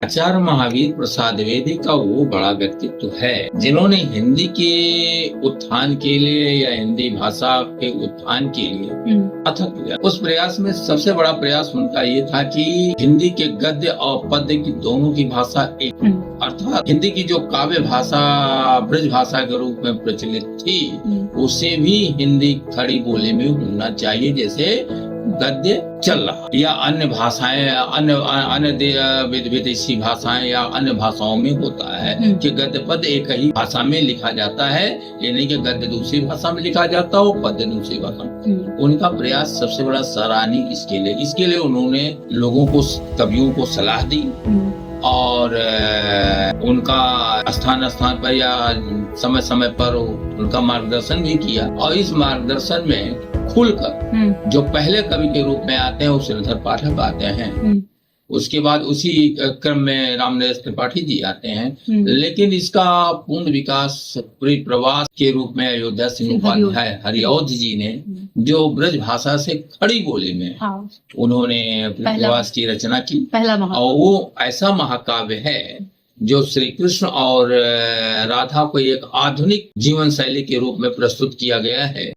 आचार्य महावीर प्रसाद द्विवेदी का वो बड़ा व्यक्तित्व है जिन्होंने हिंदी के उत्थान के लिए या हिंदी भाषा के उत्थान के लिए अथक प्रयास। उस प्रयास में सबसे बड़ा प्रयास उनका ये था कि हिंदी के गद्य और पद्य की दोनों की भाषा एक, अर्थात हिंदी की जो काव्य भाषा ब्रज भाषा के रूप में प्रचलित थी उसे भी हिंदी खड़ी बोली में होना चाहिए, जैसे गद्य चल रहा या अन्य भाषाएं अन्य विदेशी भाषाएं या अन्य भाषाओं में होता है कि गद्य पद एक ही भाषा में लिखा जाता है, ये नहीं कि गद्य दूसरी भाषा में लिखा जाता हो पद्य दूसरी भाषा में। उनका प्रयास सबसे बड़ा सराहनीय इसके लिए उन्होंने लोगों को, कवियों को सलाह दी और उनका स्थान पर या समय समय पर उनका मार्गदर्शन भी किया। और इस मार्गदर्शन में खुलकर जो पहले कवि के रूप में आते हैं वो श्रीधर पाठक आते हैं, उसके बाद उसी क्रम में रामनरेश त्रिपाठी जी आते हैं, लेकिन इसका पूर्ण विकास परिप्रवास के रूप में अयोध्या सिंह उपाध्याय हरिऔध जी ने जो ब्रज भाषा से खड़ी बोली में उन्होंने परिप्रवास की रचना की और वो ऐसा महाकाव्य है जो श्री कृष्ण और राधा को एक आधुनिक जीवन शैली के रूप में प्रस्तुत किया गया है।